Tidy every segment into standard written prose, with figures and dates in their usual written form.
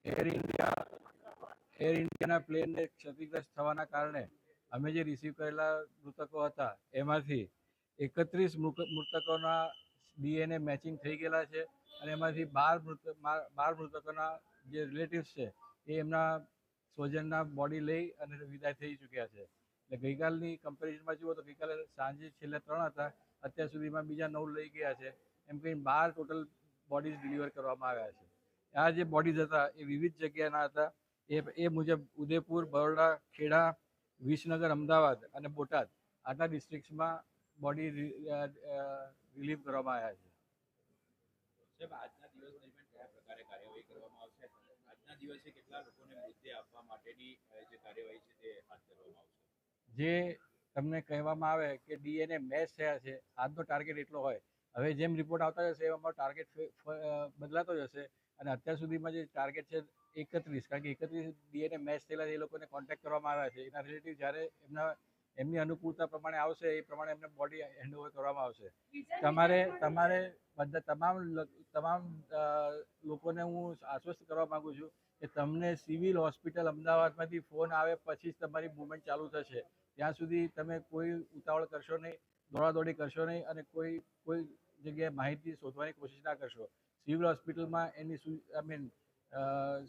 Air ઇન્ડિયાના પ્લેનને ક્ષતિગ્રસ્ત થવાના કારણે અમે જે રિસીવ કરેલા મૃતકો હતા એમાંથી 31 મૃતકોના ડીએનએ મેચિંગ થઈ ગયેલા છે અને એમાંથી 12 મૃતકોના જે રિલેટિવ્સ છે એ એમના સ્વજનના બોડી લઈ અને વિદાય થઈ ચૂક્યા છે. એટલે ગઈકાલની કમ્પેરિઝનમાં જુઓ તો ગઈકાલે સાંજે છેલ્લે 3 હતા, અત્યાર સુધીમાં બીજા 9 લઈ ગયા છે. એમ કહીને 12 ટોટલ બોડીઝ ડિલિવર કરવામાં આવ્યા છે. આ જે બોડીઝ હતા એ વિવિધ જગ્યાના હતા. એ મુજબ ઉદયપુર, બરોડા, ખેડા, વિસનગર, અમદાવાદ અને બોટાદ આટલા ડિસ્ટ્રિક્ટ્સમાં બોડી રિલીવ કરવામાં આવ્યા છે. આજના દિવસ દરમિયાન કયા પ્રકારે કાર્યવાહી કરવામાં આવશે? આજના દિવસે કેટલા લોકોને મૃતદેહ આપવા માટેની જે કાર્યવાહી છે તે હાથ ધરવામાં આવશે? જે તમને કહેવામાં આવે કે ડીએનએ મેચ થયા છે, આજનો ટાર્ગેટ એટલો હોય. હવે જેમ રિપોર્ટ આવતા જશે એમ અમારો ટાર્ગેટ બદલાતો જશે અને અત્યાર સુધીમાં જે ટાર્ગેટ છે 31, કારણ કે 31 ડીએનએ મેચ થયેલા એ લોકોને કોન્ટેક્ટ કરવામાં આવ્યા છે. એના રિલેટિવ જ્યારે એમની અનુકૂળતા પ્રમાણે આવશે એ પ્રમાણે એમને બોડી હેન્ડઓવર કરવામાં આવશે. તમારે બધા તમામ લોકોને હું આશ્વસ્ત કરવા માંગુ છું કે તમને સિવિલ હોસ્પિટલ અમદાવાદમાંથી ફોન આવે પછી જ તમારી મૂવમેન્ટ ચાલુ થશે. ત્યાં સુધી તમે કોઈ ઉતાવળ કરશો નહીં, દોડાદોડી કરશો નહીં અને કોઈ જગ્યાએ માહિતી શોધવાની કોશિશ ના કરશો. સિવિલ હોસ્પિટલમાં એની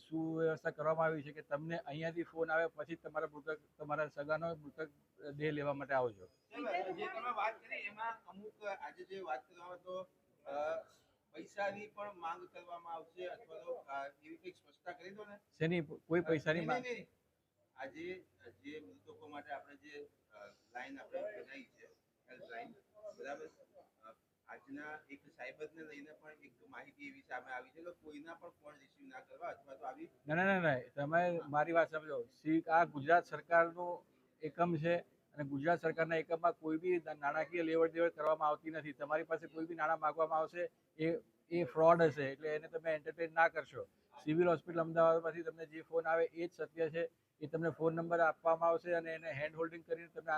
સુવ્યવસ્થા કરવામાં આવી છે કે તમને અહીંયાથી ફોન આવે પછી તમારા સગાનો મૃતક દેહ લેવા માટે આવજો. જે તમે વાત કરી એમાં અમુક આજે જે વાત કરવામાં તો પૈસાની પણ માંગ કરવામાં આવશે અથવા તો એવી કંઈક સ્પષ્ટતા કરી દો ને. શેની કોઈ પૈસાની માંગ? આજે જે મૃતકો માટે આપણે જે લાઈન આપણે બનાવી છે હેલ્પલાઈન, બરાબર, આજના એક સાયબરને લઈને પણ એક માહિતી એવી સામે આવી છે કે કોઈના પણ ફોન રિસીવ ના કરવા અથવા તો આવી. ના, તમે મારી વાત સમજો. આ ગુજરાત સરકારનું એકમ છે અને ગુજરાત સરકારના એકમમાં કોઈ બી નાણાકીય લેવડ દેવડ કરવામાં આવતી નથી. તમારી પાસે કોઈ બી નાણાં માગવામાં આવશે એ ફ્રોડ હશે, એટલે એને તમે એન્ટરટેન ના કરશો. સિવિલ હોસ્પિટલ અમદાવાદમાંથી તમને જે ફોન આવે એ જ સત્ય છે. એ તમને ફોન નંબર આપવામાં આવશે અને એને હેન્ડ હોલ્ડિંગ કરીને તમને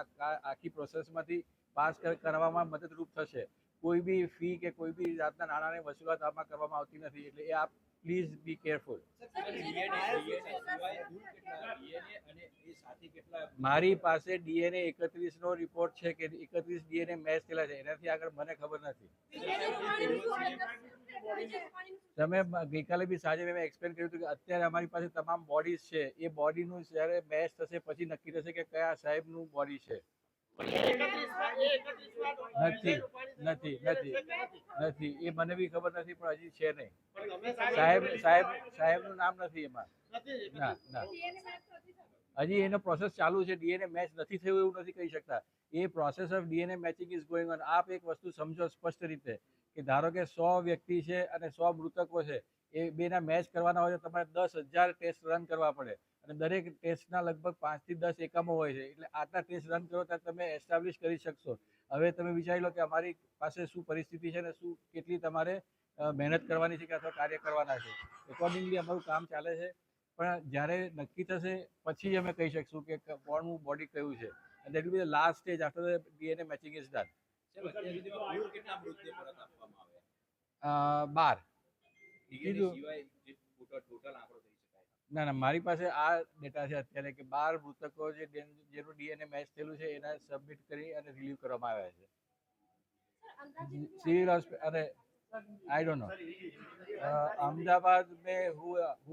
આખી પ્રોસેસમાંથી પાસ કરવામાં મદદરૂપ થશે. કોઈ બી ફી કે કોઈ બી જાતના નાણાંની વસૂલાત આમાં કરવામાં આવતી નથી. એટલે એ આપ પ્લીઝ બી કેરફુલ. મારી પાસે ડીએનએ 31 નો રિપોર્ટ છે કે 31 ડીએનએ મેચ થયેલા છે. એનાથી આગળ મને ખબર નથી. તમે ગઈકાલે બી સાંજે મેં એક્સપ્લેન કર્યું હતું કે અત્યારે અમારી પાસે તમામ બોડીઝ છે. એ બોડીનું જ્યારે મેચ થશે પછી નક્કી થશે કે કયા સાહેબનું બોડી છે. નથી એ મને બી ખબર નથી, પણ હજી છે નહીં. સાહેબનું નામ નથી એમાં. ના, હજી એનો પ્રોસેસ ચાલુ છે. ડીએનએ મેચ નથી થયું એવું નથી કહી શકતા. એ process of DNA matching is going on. આપ એક વસ્તુ સમજો સ્પષ્ટ રીતે કે ધારો કે 100 વ્યક્તિ છે અને 100 મૃતકો છે. એ બેના મેચ કરવાના હોય તો તમારે 10,000 ટેસ્ટ રન કરવા પડે અને દરેક ટેસ્ટના લગભગ 5 થી 10 એકમો હોય છે. એટલે આટલા ટેસ્ટ રન કરો ત્યારે તમે એસ્ટાબ્લિશ કરી શકશો. હવે તમે વિચારી લો કે અમારી પાસે શું પરિસ્થિતિ છે ને કેટલી તમારે મહેનત કરવાની છે કે અથવા કાર્ય કરવાના છે. એકોર્ડિંગલી અમારું કામ ચાલે છે. પણ જ્યારે નક્કી થશે પછી જ અમે કહી શકશું કે કોણનું બોડી કયું છે. and that will be the last stage after the DNA matching is done. 12. ના, મારી પાસે આ ડેટા છે અત્યારે કે 12 મૃતકો જેનું ડીએનએ મેચ થયેલું છે એના સબમિટ કરી અને રિલીવ કરવામાં આવ્યા છે. સિવિલ હોસ્પિટલ અને आई डोंट नो अहमदाबाद में हुआ